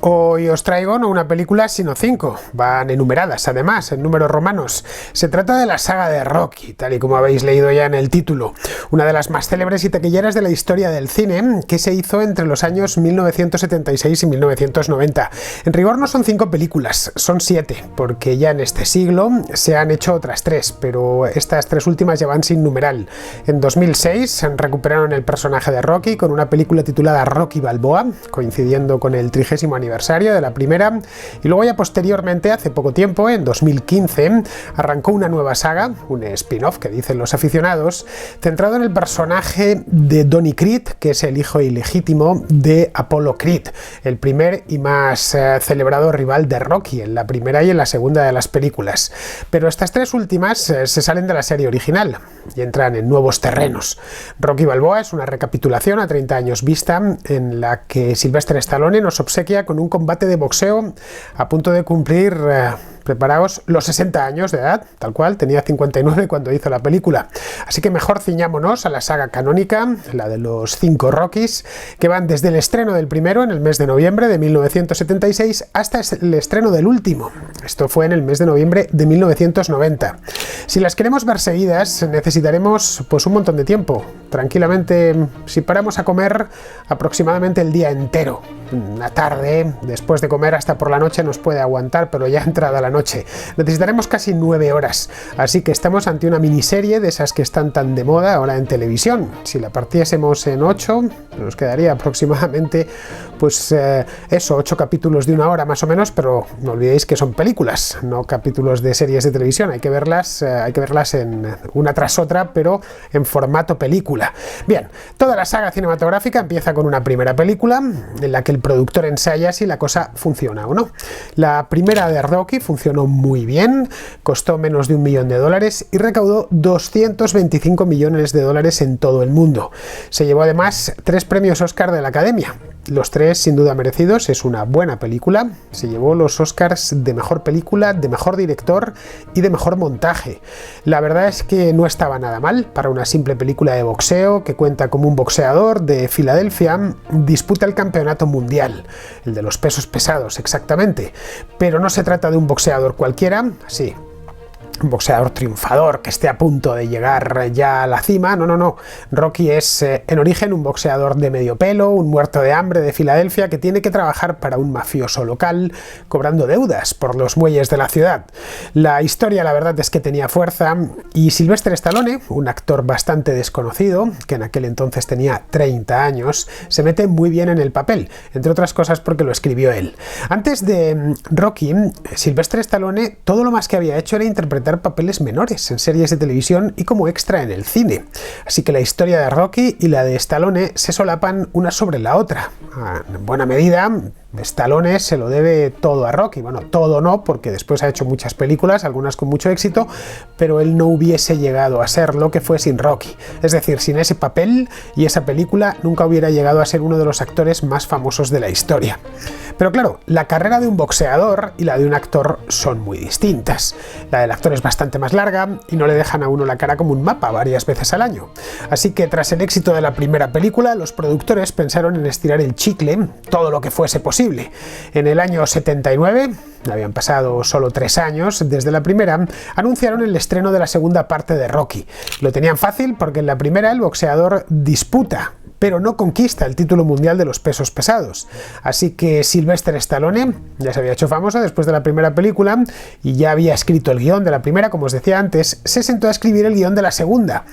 Hoy os traigo no una película sino 5, van enumeradas además en números romanos. Se trata de la saga de Rocky, tal y como habéis leído ya en el título, una de las más célebres y taquilleras de la historia del cine, que se hizo entre los años 1976 y 1990. En rigor no son 5 películas, son 7, porque ya en este siglo se han hecho otras 3, pero estas 3 últimas ya van sin numeral. En 2006 recuperaron el personaje de Rocky con una película titulada Rocky Balboa, coincidiendo con el 30º aniversario de la primera, y luego ya posteriormente, hace poco tiempo, en 2015, arrancó una nueva saga, un spin-off que dicen los aficionados, centrado en el personaje de Donnie Creed, que es el hijo ilegítimo de Apollo Creed, el primer y más celebrado rival de Rocky en la primera y en la segunda de las películas. Pero estas 3 últimas se salen de la serie original y entran en nuevos terrenos. Rocky Balboa es una recapitulación a 30 años vista, en la que Sylvester Stallone nos obsequia con un combate de boxeo a punto de cumplir, preparaos, los 60 años de edad, tal cual, tenía 59 cuando hizo la película. Así que mejor ciñámonos a la saga canónica, la de los 5 Rockys, que van desde el estreno del primero en el mes de noviembre de 1976 hasta el estreno del último. Esto fue en el mes de noviembre de 1990. Si las queremos ver seguidas, necesitaremos pues un montón de tiempo. Tranquilamente, si paramos a comer, aproximadamente el día entero. Una tarde, después de comer hasta por la noche nos puede aguantar, pero ya entrada la noche. Necesitaremos casi 9 horas, así que estamos ante una miniserie de esas que están tan de moda ahora en televisión. Si la partiésemos en 8, nos quedaría aproximadamente, pues 8 capítulos de 1 hora más o menos, pero no olvidéis que son películas, no capítulos de series de televisión. Hay que verlas en una tras otra, pero en formato película. Bien, toda la saga cinematográfica empieza con una primera película en la que el productor ensaya si la cosa funciona o no. La primera de Rocky funcionó muy bien, costó menos de $1 millón y recaudó $225 millones en todo el mundo. Se llevó además 3 premios Oscar de la Academia. Los 3 sin duda merecidos, es una buena película. Se llevó los Oscars de mejor película, de mejor director y de mejor montaje. La verdad es que no estaba nada mal para una simple película de boxeo que cuenta como un boxeador de Filadelfia disputa el campeonato mundial, el de los pesos pesados exactamente, pero no se trata de un boxeador cualquiera, sí, un boxeador triunfador que esté a punto de llegar ya a la cima. No. Rocky es en origen un boxeador de medio pelo, un muerto de hambre de Filadelfia que tiene que trabajar para un mafioso local cobrando deudas por los muelles de la ciudad. La historia, la verdad, es que tenía fuerza y Sylvester Stallone, un actor bastante desconocido, que en aquel entonces tenía 30 años, se mete muy bien en el papel, entre otras cosas porque lo escribió él. Antes de Rocky, Sylvester Stallone todo lo más que había hecho era interpretar papeles menores en series de televisión y como extra en el cine. Así que la historia de Rocky y la de Stallone se solapan una sobre la otra. En buena medida, Stallone se lo debe todo a Rocky. Bueno, todo no, porque después ha hecho muchas películas, algunas con mucho éxito, pero él no hubiese llegado a ser lo que fue sin Rocky. Es decir, sin ese papel y esa película nunca hubiera llegado a ser uno de los actores más famosos de la historia. Pero claro, la carrera de un boxeador y la de un actor son muy distintas. La del actor es bastante más larga y no le dejan a uno la cara como un mapa varias veces al año. Así que tras el éxito de la primera película, los productores pensaron en estirar el chicle todo lo que fuese posible. En el año 79, habían pasado solo 3 años desde la primera, anunciaron el estreno de la segunda parte de Rocky. Lo tenían fácil porque en la primera el boxeador disputa, pero no conquista el título mundial de los pesos pesados. Así que Sylvester Stallone ya se había hecho famoso después de la primera película y ya había escrito el guión de la primera, como os decía antes, se sentó a escribir el guión de la segunda.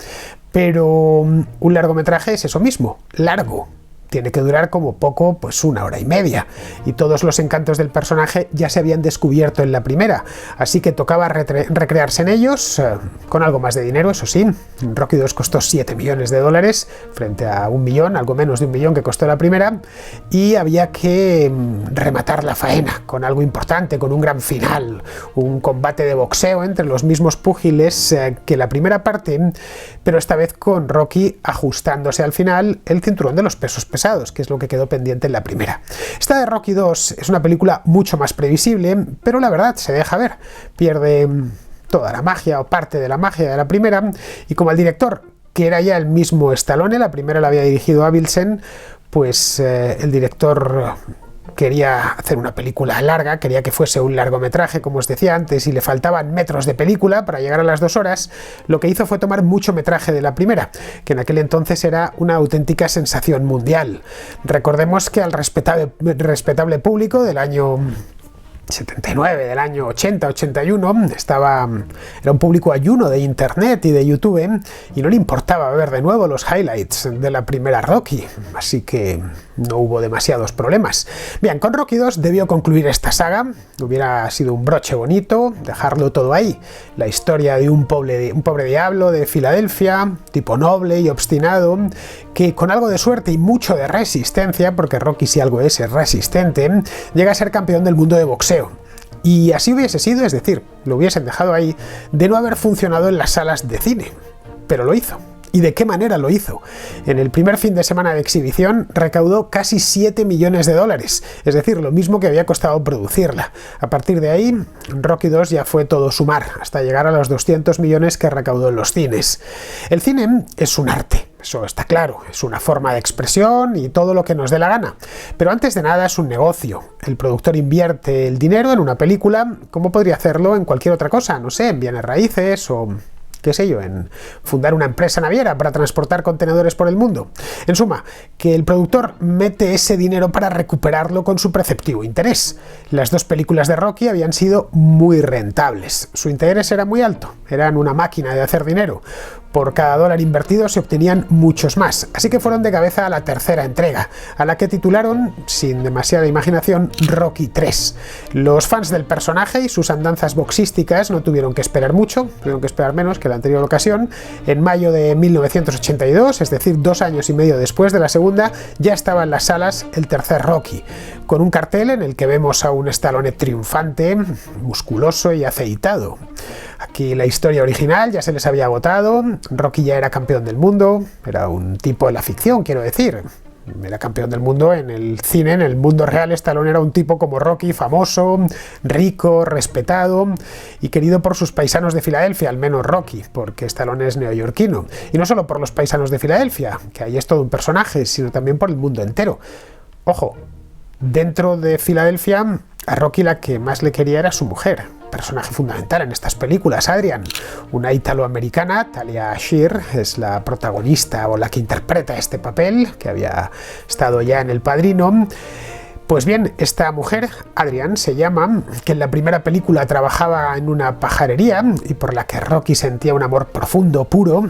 Pero un largometraje es eso mismo, largo. Tiene que durar como poco pues 1 hora y media, y todos los encantos del personaje ya se habían descubierto en la primera, así que tocaba recrearse en ellos, con algo más de dinero, eso sí. Rocky 2 costó $7 millones frente a $1 millón, algo menos de $1 millón que costó la primera, y había que rematar la faena con algo importante, con un gran final, un combate de boxeo entre los mismos púgiles que la primera parte, pero esta vez con Rocky ajustándose al final el cinturón de los pesos pesados, que es lo que quedó pendiente en la primera. Esta de Rocky 2 es una película mucho más previsible, pero la verdad se deja ver. Pierde toda la magia o parte de la magia de la primera, y como al director que era ya el mismo Stallone. La primera la había dirigido Avildsen, pues el director quería hacer una película larga, quería que fuese un largometraje, como os decía antes, y le faltaban metros de película para llegar a las 2 horas. Lo que hizo fue tomar mucho metraje de la primera, que en aquel entonces era una auténtica sensación mundial. Recordemos que al respetable público del año 79, del año 80, 81, era un público ayuno de internet y de YouTube, y no le importaba ver de nuevo los highlights de la primera Rocky, así que no hubo demasiados problemas. Bien, con Rocky 2 debió concluir esta saga, hubiera sido un broche bonito, dejarlo todo ahí. La historia de un pobre diablo de Filadelfia, tipo noble y obstinado, que con algo de suerte y mucho de resistencia, porque Rocky si algo es resistente, llega a ser campeón del mundo de boxeo. Y así hubiese sido, es decir, lo hubiesen dejado ahí, de no haber funcionado en las salas de cine. Pero lo hizo. ¿Y de qué manera lo hizo? En el primer fin de semana de exhibición recaudó casi 7 millones de dólares, es decir, lo mismo que había costado producirla. A partir de ahí, Rocky 2 ya fue todo sumar, hasta llegar a los 200 millones que recaudó en los cines. El cine es un arte. Eso está claro, es una forma de expresión y todo lo que nos dé la gana. Pero antes de nada es un negocio. El productor invierte el dinero en una película, como podría hacerlo en cualquier otra cosa, no sé, en bienes raíces o qué sé yo, en fundar una empresa naviera para transportar contenedores por el mundo. En suma, que el productor mete ese dinero para recuperarlo con su preceptivo interés. Las 2 películas de Rocky habían sido muy rentables. Su interés era muy alto, eran una máquina de hacer dinero. Por cada dólar invertido se obtenían muchos más, así que fueron de cabeza a la tercera entrega, a la que titularon, sin demasiada imaginación, Rocky 3. Los fans del personaje y sus andanzas boxísticas no tuvieron que esperar mucho, tuvieron que esperar menos que la anterior ocasión. En mayo de 1982, es decir, 2 años y medio después de la segunda, ya estaba en las salas el tercer Rocky, con un cartel en el que vemos a un Stallone triunfante, musculoso y aceitado. Aquí la historia original ya se les había agotado, Rocky ya era campeón del mundo, era un tipo de la ficción, quiero decir. Era campeón del mundo en el cine, en el mundo real Stallone era un tipo como Rocky, famoso, rico, respetado y querido por sus paisanos de Filadelfia, al menos Rocky, porque Stallone es neoyorquino. Y no solo por los paisanos de Filadelfia, que ahí es todo un personaje, sino también por el mundo entero. Ojo, dentro de Filadelfia, a Rocky la que más le quería era su mujer, personaje fundamental en estas películas, Adrian, una italoamericana. Talia Shire es la protagonista o la que interpreta este papel, que había estado ya en El Padrino. Pues bien, esta mujer, Adrian se llama, que en la primera película trabajaba en una pajarería y por la que Rocky sentía un amor profundo, puro,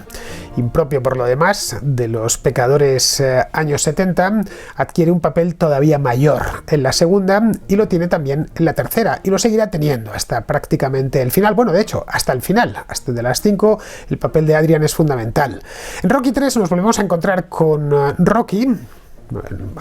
impropio por lo demás, de los pecadores años 70, adquiere un papel todavía mayor en la segunda y lo tiene también en la tercera y lo seguirá teniendo hasta prácticamente el final. Bueno, de hecho, hasta el final, hasta de las 5, el papel de Adrian es fundamental. En Rocky 3 nos volvemos a encontrar con Rocky,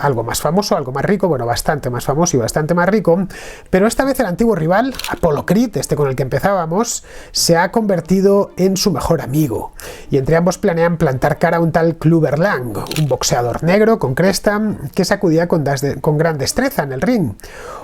algo más famoso, algo más rico, bueno, bastante más famoso y bastante más rico, pero esta vez el antiguo rival, Apollo Creed, este con el que empezábamos, se ha convertido en su mejor amigo, y entre ambos planean plantar cara a un tal Clubber Lang, un boxeador negro con cresta que sacudía con gran destreza en el ring,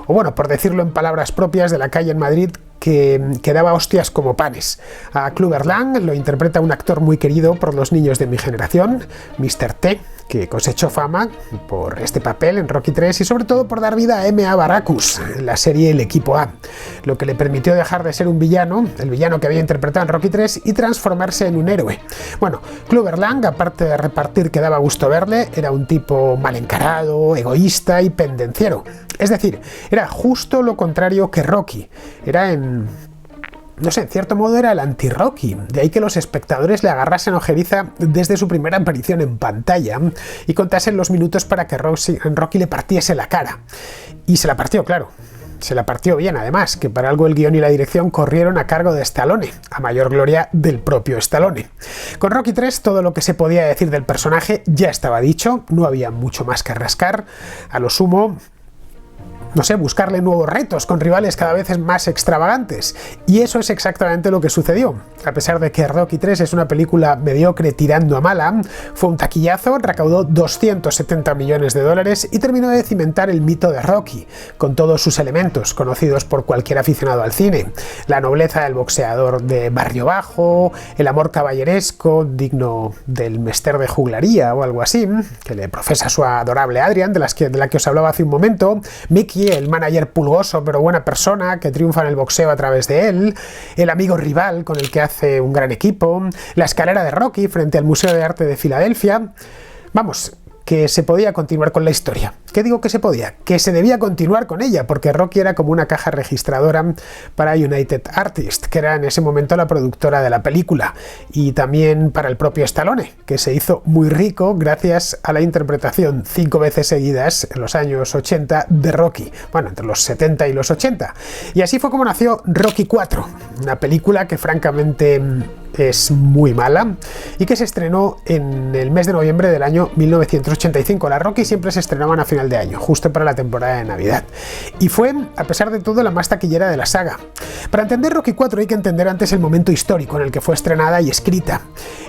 o bueno, por decirlo en palabras propias de la calle en Madrid, que daba hostias como panes. A Clubber Lang lo interpreta un actor muy querido por los niños de mi generación, Mr. T, que cosechó fama por este papel en Rocky 3 y sobre todo por dar vida a M.A. Baracus en la serie El Equipo A, lo que le permitió dejar de ser un villano, el villano que había interpretado en Rocky 3, y transformarse en un héroe. Bueno, Clubber Lang, aparte de repartir que daba gusto verle, era un tipo mal encarado, egoísta y pendenciero. Es decir, era justo lo contrario que Rocky. Era no sé, en cierto modo era el anti-Rocky, de ahí que los espectadores le agarrasen ojeriza desde su primera aparición en pantalla y contasen los minutos para que Rocky le partiese la cara. Y se la partió, claro. Se la partió bien, además, que para algo el guión y la dirección corrieron a cargo de Stallone, a mayor gloria del propio Stallone. Con Rocky 3 todo lo que se podía decir del personaje ya estaba dicho, no había mucho más que rascar, a lo sumo no sé, buscarle nuevos retos con rivales cada vez más extravagantes. Y eso es exactamente lo que sucedió. A pesar de que Rocky III es una película mediocre tirando a mala, fue un taquillazo, recaudó 270 millones de dólares y terminó de cimentar el mito de Rocky, con todos sus elementos, conocidos por cualquier aficionado al cine. La nobleza del boxeador de barrio bajo, el amor caballeresco, digno del mester de juglaría o algo así, que le profesa su adorable Adrian, de la que os hablaba hace un momento, Mickey, el manager pulgoso pero buena persona, que triunfa en el boxeo a través de él, el amigo rival con el que hace un gran equipo, la escalera de Rocky frente al Museo de Arte de Filadelfia. Vamos, que se podía continuar con la historia. ¿Qué digo que se podía? Que se debía continuar con ella, porque Rocky era como una caja registradora para United Artists, que era en ese momento la productora de la película, y también para el propio Stallone, que se hizo muy rico gracias a la interpretación 5 veces seguidas en los años 80 de Rocky, bueno, entre los 70 y los 80. Y así fue como nació Rocky IV, una película que francamente es muy mala y que se estrenó en el mes de noviembre del año 1985. Las Rocky siempre se estrenaban a final de año, justo para la temporada de Navidad, y fue, a pesar de todo, la más taquillera de la saga. Para entender Rocky IV hay que entender antes el momento histórico en el que fue estrenada y escrita.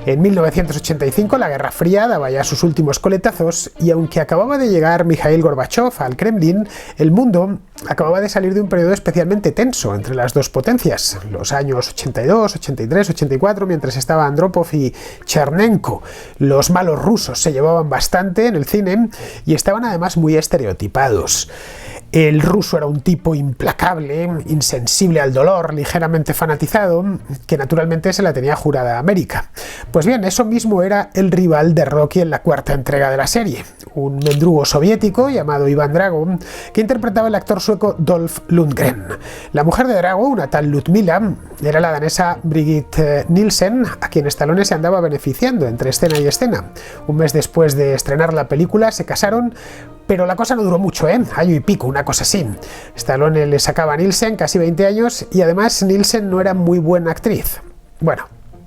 En 1985 la Guerra Fría daba ya sus últimos coletazos y aunque acababa de llegar Mikhail Gorbachev al Kremlin, el mundo acababa de salir de un periodo especialmente tenso entre las dos potencias, los años 82, 83, 84, mientras estaba Andropov y Chernenko. Los malos rusos se llevaban bastante en el cine y estaban además muy estereotipados. El ruso era un tipo implacable, insensible al dolor, ligeramente fanatizado, que naturalmente se la tenía jurada a América. Pues bien, eso mismo era el rival de Rocky en la cuarta entrega de la serie, un mendrugo soviético llamado Iván Drago, que interpretaba el actor sueco Dolph Lundgren. La mujer de Drago, una tal Ludmila, era la danesa Brigitte Nielsen, a quien Stallone se andaba beneficiando entre escena y escena. Un mes después de estrenar la película se casaron, pero la cosa no duró mucho, año y pico, una cosa así. Stallone le sacaba a Nielsen casi 20 años y además Nielsen no era muy buena actriz. Bueno,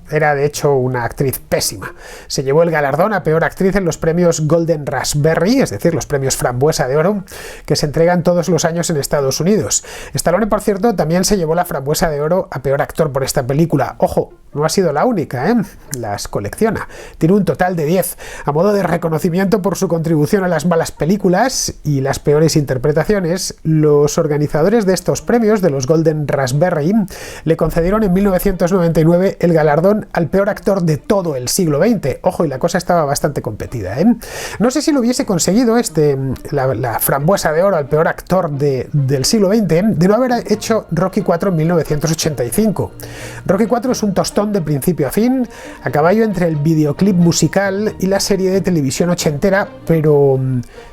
era de hecho una actriz pésima. Se llevó el galardón a peor actriz en los premios Golden Raspberry, es decir, los premios Frambuesa de Oro, que se entregan todos los años en Estados Unidos. Stallone, por cierto, también se llevó la Frambuesa de Oro a peor actor por esta película. Ojo, no ha sido la única, las colecciona. Tiene un total de 10, a modo de reconocimiento por su contribución a las malas películas y las peores interpretaciones. Los organizadores de estos premios, de los Golden Raspberry, le concedieron en 1999 el galardón al peor actor de todo el siglo XX. Ojo, y la cosa estaba bastante competida, No sé si lo hubiese conseguido la Frambuesa de Oro al peor actor del siglo XX de no haber hecho Rocky IV en 1985. Rocky IV es un tostón de principio a fin, a caballo entre el videoclip musical y la serie de televisión ochentera, pero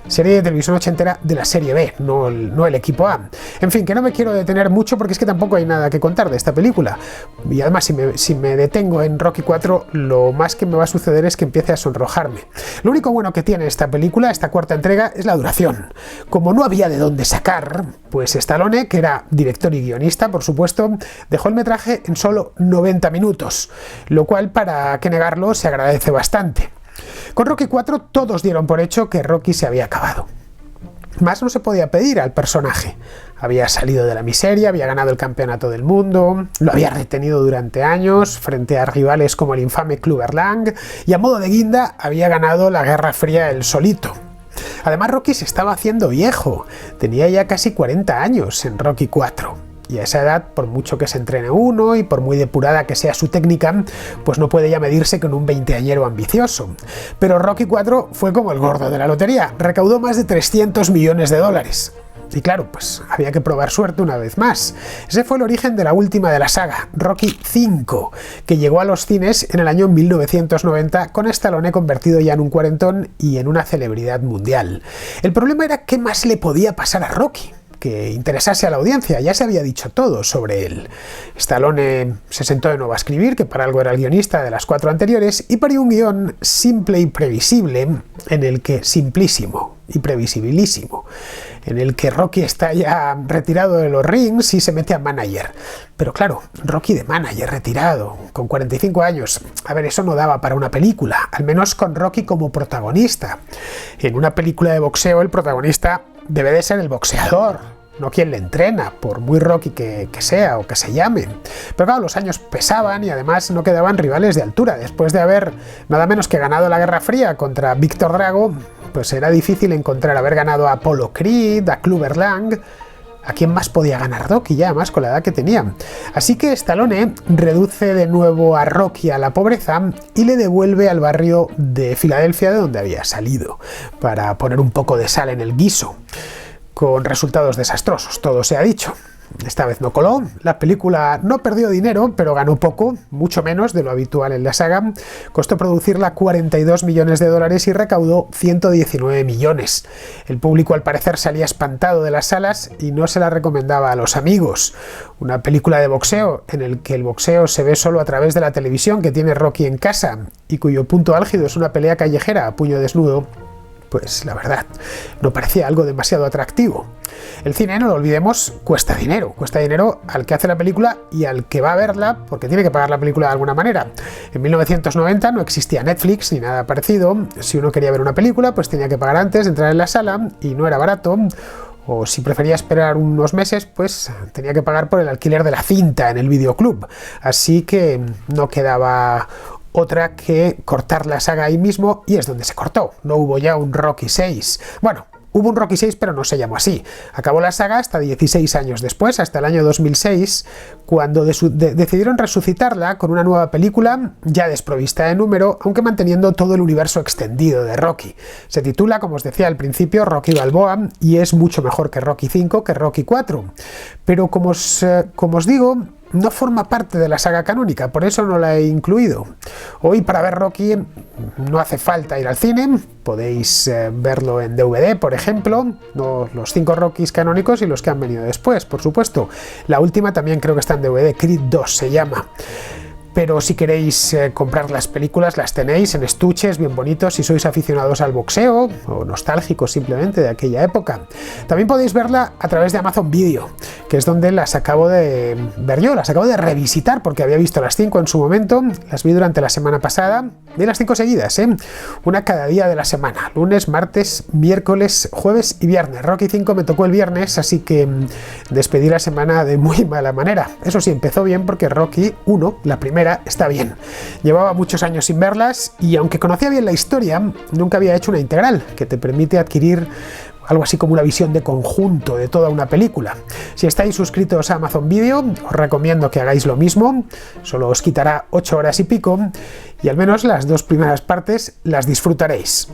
serie de televisión ochentera de la serie B, no el equipo A. En fin, que no me quiero detener mucho porque es que tampoco hay nada que contar de esta película. Y además, si me detengo en Rocky IV, lo más que me va a suceder es que empiece a sonrojarme. Lo único bueno que tiene esta película, esta cuarta entrega, es la duración. Como no había de dónde sacar, pues Stallone, que era director y guionista, por supuesto, dejó el metraje en solo 90 minutos, lo cual, para qué negarlo, se agradece bastante. Con Rocky IV todos dieron por hecho que Rocky se había acabado. Más no se podía pedir al personaje. Había salido de la miseria, había ganado el campeonato del mundo, lo había retenido durante años frente a rivales como el infame Clubber Lang, y a modo de guinda había ganado la Guerra Fría él solito. Además, Rocky se estaba haciendo viejo, tenía ya casi 40 años en Rocky IV. Y a esa edad, por mucho que se entrene uno y por muy depurada que sea su técnica, pues no puede ya medirse con un veinteañero ambicioso. Pero Rocky IV fue como el gordo de la lotería, recaudó más de 300 millones de dólares. Y claro, pues había que probar suerte una vez más. Ese fue el origen de la última de la saga, Rocky V, que llegó a los cines en el año 1990 con Stallone convertido ya en un cuarentón y en una celebridad mundial. El problema era qué más le podía pasar a Rocky que interesase a la audiencia. Ya se había dicho todo sobre él. Stallone se sentó de nuevo a escribir, que para algo era el guionista de las 4 anteriores, y parió un guión simple y previsible, en el que simplísimo y previsibilísimo, en el que Rocky está ya retirado de los rings y se mete a manager. Pero claro, Rocky de manager retirado, con 45 años, a ver, eso no daba para una película, al menos con Rocky como protagonista. En una película de boxeo el protagonista debe de ser el boxeador, no quien le entrena, por muy Rocky que sea o que se llame. Pero claro, los años pesaban y además no quedaban rivales de altura. Después de haber nada menos que ganado la Guerra Fría contra Víctor Drago, pues era difícil encontrar haber ganado a Apollo Creed, a Clubber Lang. ¿A quién más podía ganar Rocky ya, más con la edad que tenía? Así que Stallone reduce de nuevo a Rocky a la pobreza y le devuelve al barrio de Filadelfia de donde había salido, para poner un poco de sal en el guiso, con resultados desastrosos, todo se ha dicho. Esta vez no coló, la película no perdió dinero, pero ganó poco, mucho menos de lo habitual en la saga. Costó producirla 42 millones de dólares y recaudó 119 millones. El público al parecer salía espantado de las salas y no se la recomendaba a los amigos. Una película de boxeo en el que el boxeo se ve solo a través de la televisión que tiene Rocky en casa y cuyo punto álgido es una pelea callejera a puño desnudo, pues la verdad, no parecía algo demasiado atractivo. El cine, no lo olvidemos, cuesta dinero al que hace la película y al que va a verla, porque tiene que pagar la película de alguna manera. En 1990 no existía Netflix ni nada parecido. Si uno quería ver una película, pues tenía que pagar antes de entrar en la sala y no era barato. O si prefería esperar unos meses, pues tenía que pagar por el alquiler de la cinta en el videoclub. Así que no quedaba otra que cortar la saga ahí mismo, y es donde se cortó. No hubo ya un Rocky 6. Bueno, hubo un Rocky 6, pero no se llamó así. Acabó la saga hasta 16 años después, hasta el año 2006, cuando decidieron resucitarla con una nueva película, ya desprovista de número, aunque manteniendo todo el universo extendido de Rocky. Se titula, como os decía al principio, Rocky Balboa, y es mucho mejor que Rocky 5, que Rocky 4. Pero como os digo, no forma parte de la saga canónica, por eso no la he incluido. Hoy, para ver Rocky no hace falta ir al cine, podéis verlo en DVD, por ejemplo, los 5 Rockys canónicos y los que han venido después, por supuesto. La última también creo que está en DVD, Creed 2 se llama. Pero si queréis comprar las películas, las tenéis en estuches bien bonitos si sois aficionados al boxeo o nostálgicos simplemente de aquella época. También podéis verla a través de Amazon Video, que es donde las acabo de ver yo, las acabo de revisitar porque había visto las 5 en su momento, las vi durante la semana pasada, vi las 5 seguidas, una cada día de la semana, lunes, martes, miércoles, jueves y viernes. Rocky 5 me tocó el viernes, así que despedí la semana de muy mala manera. Eso sí, empezó bien porque Rocky 1, la primera, está bien. Llevaba muchos años sin verlas y aunque conocía bien la historia, nunca había hecho una integral que te permite adquirir algo así como una visión de conjunto de toda una película. Si estáis suscritos a Amazon Video, os recomiendo que hagáis lo mismo, solo os quitará 8 horas y pico y al menos las 2 primeras partes las disfrutaréis.